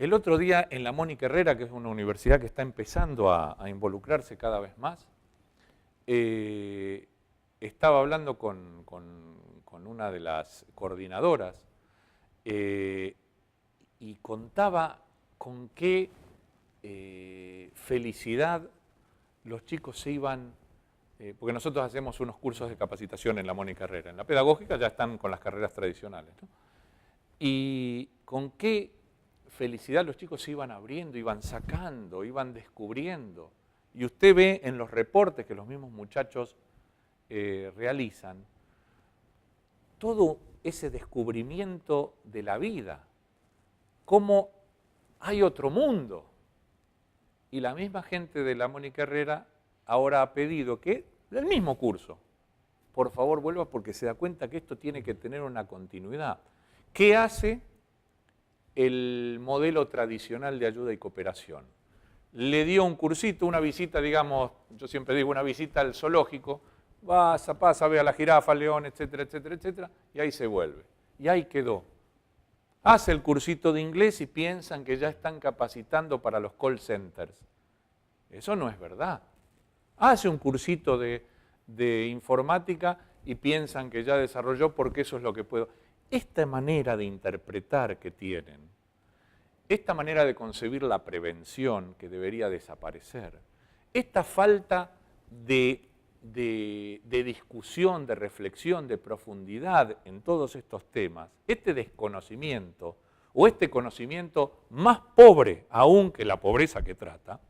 El otro día en la Mónica Herrera, que es una universidad que está empezando a involucrarse cada vez más, estaba hablando con una de las coordinadoras y contaba con qué felicidad los chicos se iban, porque nosotros hacemos unos cursos de capacitación en la Mónica Herrera. En la pedagógica ya están con las carreras tradicionales, ¿no? Y con qué felicidad los chicos se iban abriendo, iban sacando, iban descubriendo. Y usted ve en los reportes que los mismos muchachos realizan, todo ese descubrimiento de la vida, cómo hay otro mundo. Y la misma gente de la Mónica Herrera ahora ha pedido que, del mismo curso, por favor vuelva porque se da cuenta que esto tiene que tener una continuidad. ¿Qué hace el modelo tradicional de ayuda y cooperación? Le dio un cursito, una visita, digamos, yo siempre digo una visita al zoológico, pasa, ve a la jirafa, al león, etcétera, etcétera, etcétera, y ahí se vuelve. Y ahí quedó. Hace el cursito de inglés y piensan que ya están capacitando para los call centers. Eso no es verdad. Hace un cursito de informática y piensan que ya desarrolló porque eso es lo que puedo. Esta manera de interpretar que tienen, esta manera de concebir la prevención que debería desaparecer, esta falta de discusión, de reflexión, de profundidad en todos estos temas, este desconocimiento o este conocimiento más pobre aún que la pobreza que trata,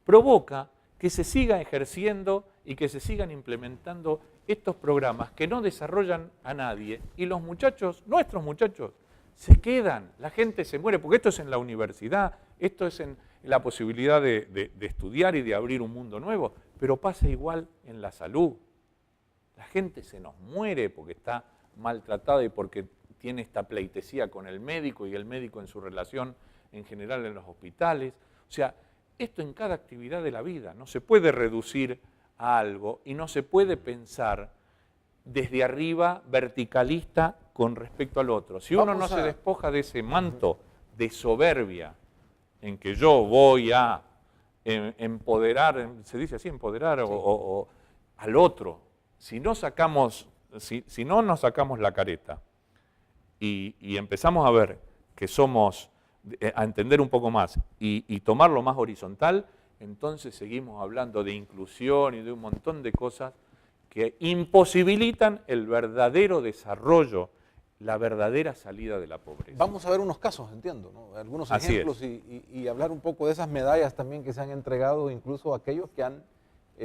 provoca que se siga ejerciendo y que se sigan implementando estos programas que no desarrollan a nadie y los muchachos, nuestros muchachos, se quedan, la gente se muere, porque esto es en la universidad, esto es en la posibilidad de estudiar y de abrir un mundo nuevo, pero pasa igual en la salud. La gente se nos muere porque está maltratada y porque tiene esta pleitesía con el médico y el médico en su relación en general en los hospitales. O sea, esto en cada actividad de la vida, no se puede reducir a algo y no se puede pensar desde arriba verticalista con respecto al otro. Si uno no se despoja de ese manto de soberbia en que yo voy a empoderar, se dice así, empoderar sí. o al otro, si no nos sacamos la careta y empezamos a ver que somos, a entender un poco más y tomarlo más horizontal, entonces seguimos hablando de inclusión y de un montón de cosas que imposibilitan el verdadero desarrollo, la verdadera salida de la pobreza. Vamos a ver unos casos, entiendo, ¿no? Algunos ejemplos y hablar un poco de esas medallas también que se han entregado, incluso a aquellos que han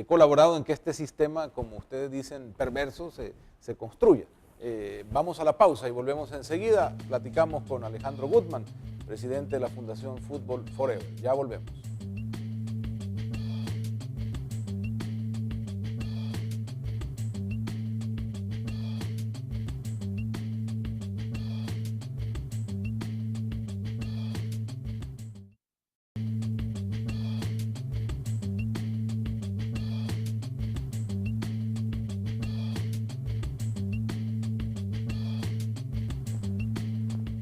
colaborado en que este sistema, como ustedes dicen, perverso, se construya. Vamos a la pausa y volvemos enseguida. Platicamos con Alejandro Gutman, presidente de la Fundación Football Forever. Ya volvemos.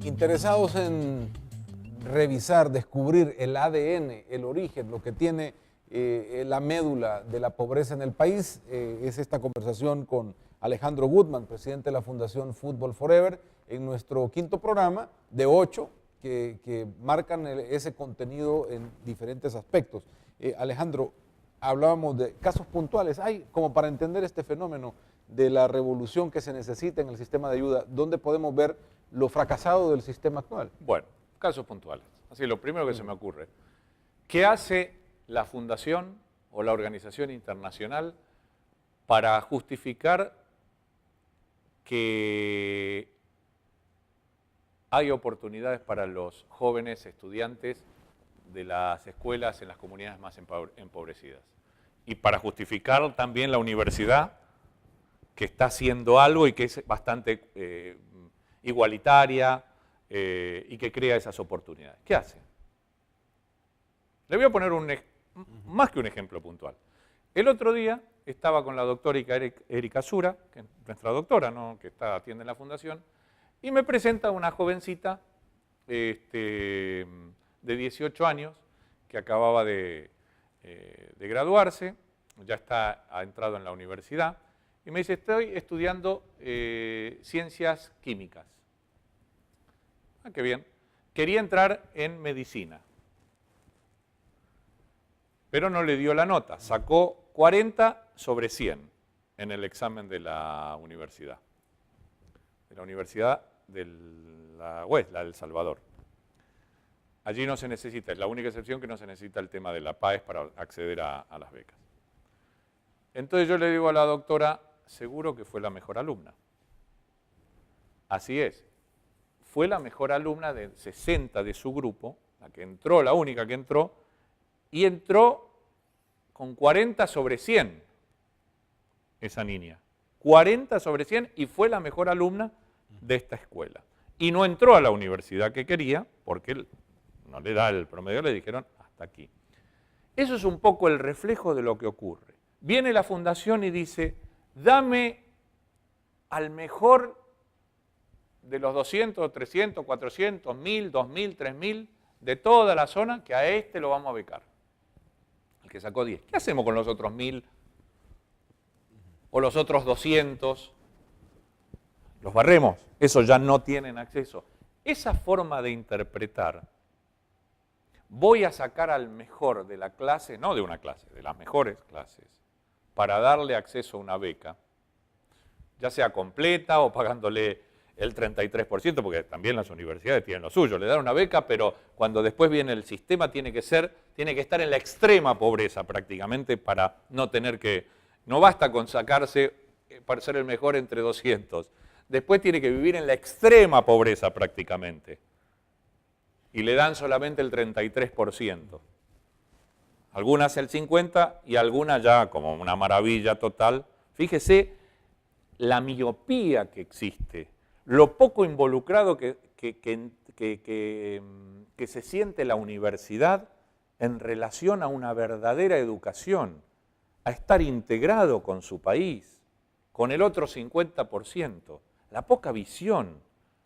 Interesados en revisar, descubrir el ADN, el origen, lo que tiene la médula de la pobreza en el país, es esta conversación con Alejandro Gutman, presidente de la Fundación Football Forever, en nuestro quinto programa de 8 que marcan ese contenido en diferentes aspectos. Alejandro, hablábamos de casos puntuales, hay como para entender este fenómeno de la revolución que se necesita en el sistema de ayuda, ¿dónde podemos ver lo fracasado del sistema actual? Bueno, casos puntuales. Así, lo primero que se me ocurre. ¿Qué hace la fundación o la organización internacional para justificar que hay oportunidades para los jóvenes estudiantes de las escuelas en las comunidades más empobrecidas? Y para justificar también la universidad que está haciendo algo y que es bastante igualitaria y que crea esas oportunidades. ¿Qué hace? Le voy a poner más que un ejemplo puntual. El otro día estaba con la doctora Erika Sura, que es nuestra doctora, ¿no? Que atiende en la fundación, y me presenta una jovencita de 18 años que acababa de graduarse, ya ha entrado en la universidad, y me dice, estoy estudiando ciencias químicas. Ah, qué bien. Quería entrar en medicina, pero no le dio la nota. Sacó 40 sobre 100 en el examen de la universidad. De la Universidad de la del Salvador. Allí no se necesita, es la única excepción que no se necesita el tema de la PAES para acceder a las becas. Entonces yo le digo a la doctora, seguro que fue la mejor alumna. Así es, fue la mejor alumna de 60 de su grupo, la que entró, la única que entró, y entró con 40 sobre 100, esa niña. 40 sobre 100 y fue la mejor alumna de esta escuela. Y no entró a la universidad que quería, porque no le da el promedio, le dijeron hasta aquí. Eso es un poco el reflejo de lo que ocurre. Viene la fundación y dice, dame al mejor de los 200, 300, 400, 1000, 2000, 3000 de toda la zona, que a este lo vamos a becar. El que sacó 10. ¿Qué hacemos con los otros 1000? O los otros 200. Los barremos. Esos ya no tienen acceso. Esa forma de interpretar, voy a sacar al mejor de la clase, no de una clase, de las mejores clases, para darle acceso a una beca, ya sea completa o pagándole el 33%, porque también las universidades tienen lo suyo, le dan una beca, pero cuando después viene el sistema tiene que estar en la extrema pobreza prácticamente para no tener que, no basta con sacarse para ser el mejor entre 200, después tiene que vivir en la extrema pobreza prácticamente. Y le dan solamente el 33%. Algunas el 50% y algunas ya como una maravilla total. Fíjese la miopía que existe, lo poco involucrado que se siente la universidad en relación a una verdadera educación, a estar integrado con su país, con el otro 50%, la poca visión,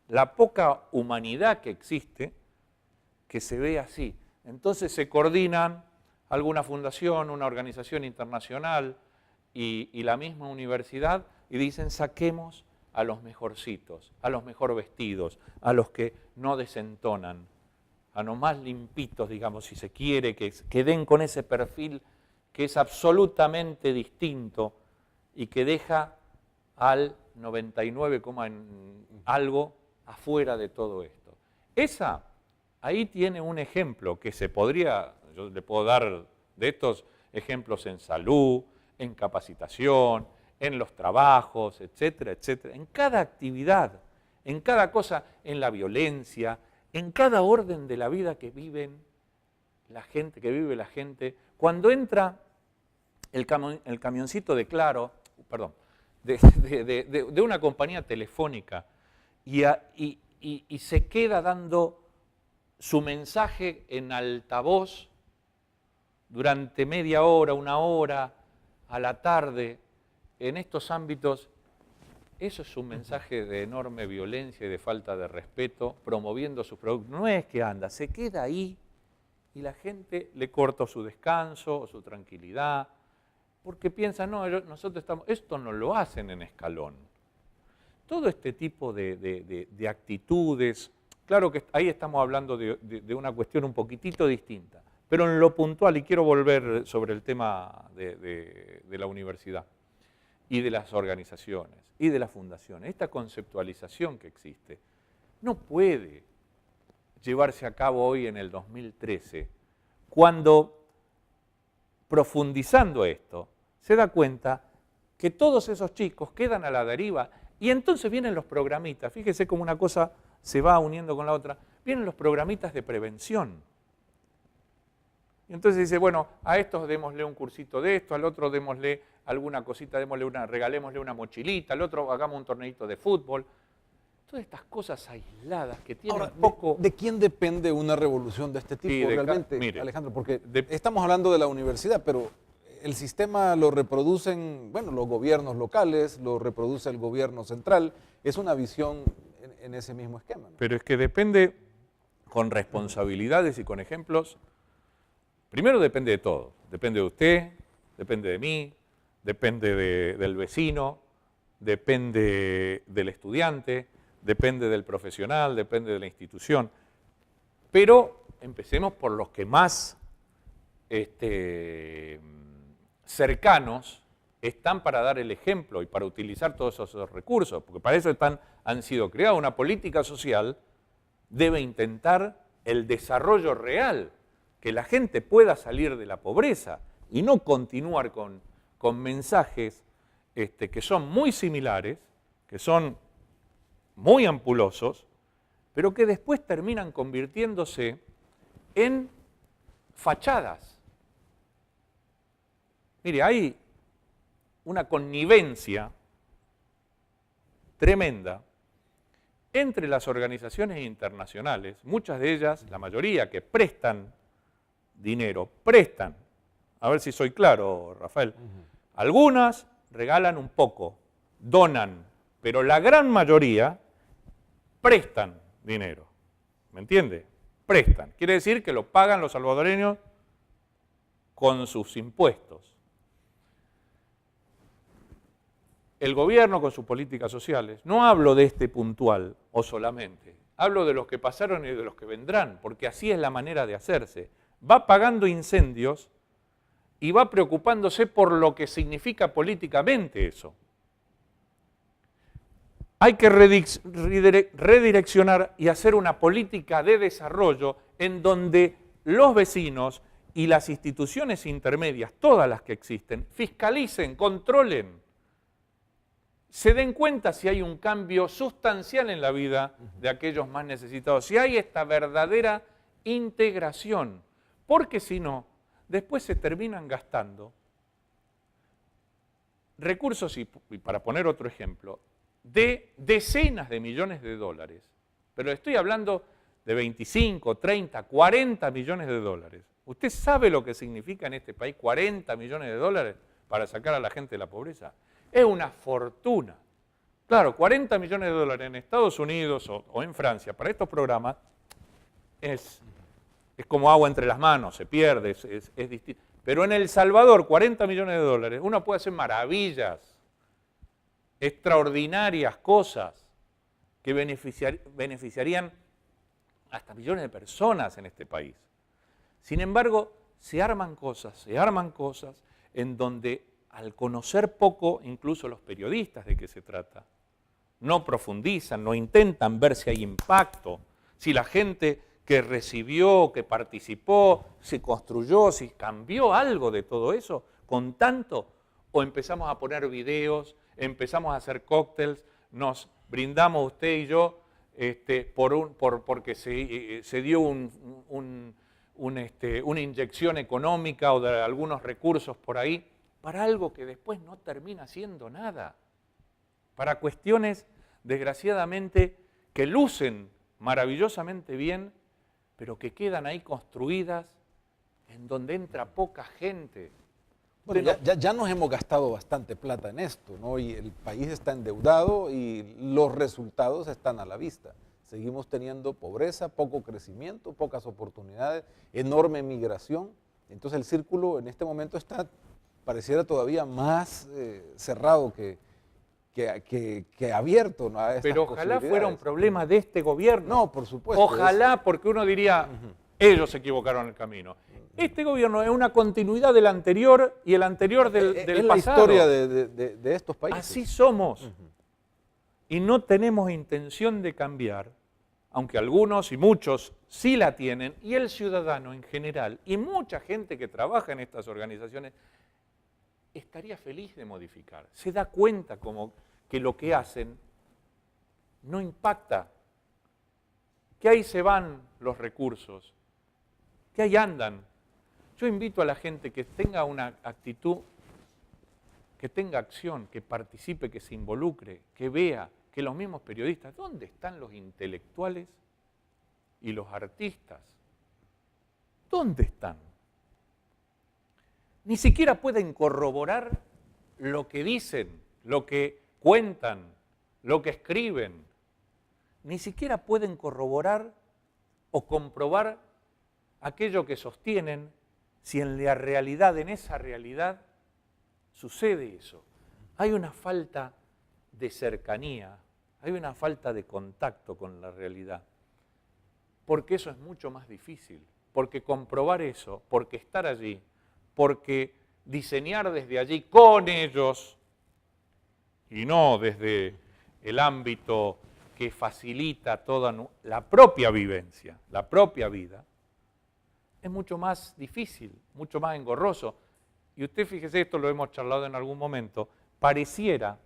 la poca humanidad que existe, que se ve así. Entonces se coordinan alguna fundación, una organización internacional y la misma universidad y dicen saquemos a los mejorcitos, a los mejor vestidos, a los que no desentonan, a los más limpitos, digamos, si se quiere, que den con ese perfil que es absolutamente distinto y que deja al 99, algo afuera de todo esto. Ahí tiene un ejemplo que yo le puedo dar de estos ejemplos en salud, en capacitación, en los trabajos, etcétera, etcétera. En cada actividad, en cada cosa, en la violencia, en cada orden de la vida que vive la gente. Cuando entra el camioncito de Claro, de una compañía telefónica y se queda dando su mensaje en altavoz durante media hora, una hora, a la tarde, en estos ámbitos, eso es un mensaje de enorme violencia y de falta de respeto, promoviendo sus productos. No es que anda, se queda ahí y la gente le corta su descanso o su tranquilidad, porque piensa, no, esto no lo hacen en escalón. Todo este tipo de actitudes, claro que ahí estamos hablando de una cuestión un poquitito distinta, pero en lo puntual, y quiero volver sobre el tema de la universidad y de las organizaciones y de las fundaciones, esta conceptualización que existe no puede llevarse a cabo hoy en el 2013, cuando profundizando esto, se da cuenta que todos esos chicos quedan a la deriva y entonces vienen los programitas, fíjese cómo una cosa se va uniendo con la otra, vienen los programitas de prevención. Y entonces dice, bueno, a estos démosle un cursito de esto, al otro démosle alguna cosita, regalémosle una mochilita, al otro hagamos un torneito de fútbol. Todas estas cosas aisladas que tienen ahora, poco... ¿De quién depende una revolución de este tipo Sí, realmente, mire, Alejandro? Porque estamos hablando de la universidad, pero el sistema lo reproducen, los gobiernos locales, lo reproduce el gobierno central. Es una visión en ese mismo esquema, ¿no? Pero es que depende, con responsabilidades y con ejemplos, primero depende de todo. Depende de usted, depende de mí, depende del vecino, depende del estudiante, depende del profesional, depende de la institución. Pero empecemos por los que más cercanos están para dar el ejemplo y para utilizar todos esos recursos, porque para eso han sido creados. Una política social debe intentar el desarrollo real, que la gente pueda salir de la pobreza y no continuar con mensajes que son muy similares, que son muy ampulosos, pero que después terminan convirtiéndose en fachadas. Mire, hay una connivencia tremenda entre las organizaciones internacionales, muchas de ellas, la mayoría, que prestan dinero, prestan, a ver si soy claro, Rafael, algunas regalan un poco, donan, pero la gran mayoría prestan dinero, ¿me entiende? Prestan, quiere decir que lo pagan los salvadoreños con sus impuestos. El gobierno con sus políticas sociales, no hablo de este puntual o solamente, hablo de los que pasaron y de los que vendrán, porque así es la manera de hacerse. Va pagando incendios y va preocupándose por lo que significa políticamente eso. Hay que redireccionar y hacer una política de desarrollo en donde los vecinos y las instituciones intermedias, todas las que existen, fiscalicen, controlen, se den cuenta si hay un cambio sustancial en la vida de aquellos más necesitados, si hay esta verdadera integración, porque si no, después se terminan gastando recursos, y para poner otro ejemplo, de decenas de millones de dólares, pero estoy hablando de 25, 30, 40 millones de dólares. ¿Usted sabe lo que significa en este país 40 millones de dólares para sacar a la gente de la pobreza? Es una fortuna. Claro, 40 millones de dólares en Estados Unidos o en Francia para estos programas es como agua entre las manos, se pierde, es distinto. Pero en El Salvador, 40 millones de dólares, uno puede hacer maravillas, extraordinarias cosas que beneficiarían hasta millones de personas en este país. Sin embargo, se arman cosas en donde al conocer poco, incluso los periodistas de qué se trata, no profundizan, no intentan ver si hay impacto, si la gente que recibió, que participó, se construyó, si cambió algo de todo eso, con tanto, o empezamos a poner videos, empezamos a hacer cócteles, nos brindamos usted y yo porque se dio una inyección económica o de algunos recursos por ahí, para algo que después no termina siendo nada, para cuestiones, desgraciadamente, que lucen maravillosamente bien, pero que quedan ahí construidas en donde entra poca gente. Bueno, ya nos hemos gastado bastante plata en esto, ¿no? Y el país está endeudado y los resultados están a la vista. Seguimos teniendo pobreza, poco crecimiento, pocas oportunidades, enorme migración. Entonces el círculo en este momento está, pareciera todavía más cerrado que abierto, ¿no? A estas Pero ojalá fuera un problema de este gobierno. No, por supuesto. Ojalá, porque uno diría, ellos se equivocaron el camino. Este gobierno es una continuidad del anterior y el anterior del pasado. Es la historia de estos países. Así somos. Y no tenemos intención de cambiar, aunque algunos y muchos sí la tienen, y el ciudadano en general, y mucha gente que trabaja en estas organizaciones, estaría feliz de modificar. Se da cuenta como que lo que hacen no impacta, que ahí se van los recursos, que ahí andan. Yo invito a la gente que tenga una actitud, que tenga acción, que participe, que se involucre, que vea que los mismos periodistas, ¿dónde están los intelectuales y los artistas? ¿Dónde están? Ni siquiera pueden corroborar lo que dicen, lo que cuentan, lo que escriben. Ni siquiera pueden corroborar o comprobar aquello que sostienen, si en la realidad, en esa realidad, sucede eso. Hay una falta de cercanía, hay una falta de contacto con la realidad, porque eso es mucho más difícil, porque comprobar eso, porque estar allí, porque diseñar desde allí con ellos y no desde el ámbito que facilita toda la propia vivencia, la propia vida, es mucho más difícil, mucho más engorroso. Y usted fíjese, esto lo hemos charlado en algún momento, pareciera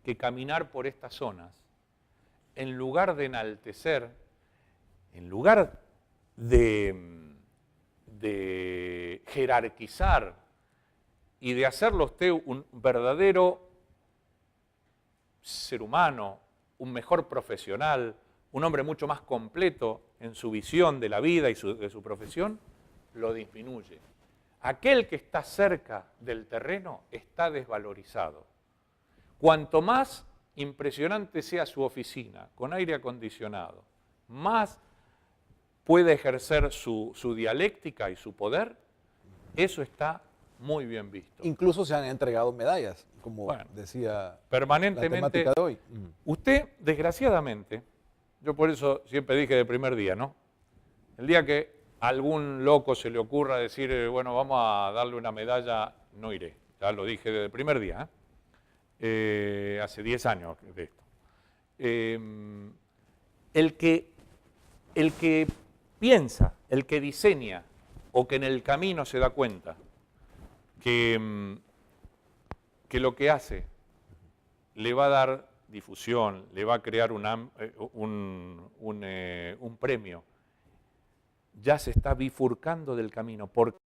que caminar por estas zonas, en lugar de enaltecer, en lugar de jerarquizar y de hacerlo usted un verdadero ser humano, un mejor profesional, un hombre mucho más completo en su visión de la vida y de su profesión, lo disminuye. Aquel que está cerca del terreno está desvalorizado. Cuanto más impresionante sea su oficina, con aire acondicionado, más puede ejercer su dialéctica y su poder, eso está muy bien visto. Incluso se han entregado medallas, como decía permanentemente, la temática de hoy. Usted, desgraciadamente, yo por eso siempre dije del primer día, ¿no? El día que a algún loco se le ocurra decir, bueno, vamos a darle una medalla, no iré. Ya lo dije desde el primer día, hace 10 años de esto. El que piensa, el que diseña, o que en el camino se da cuenta que lo que hace le va a dar difusión, le va a crear un premio, ya se está bifurcando del camino.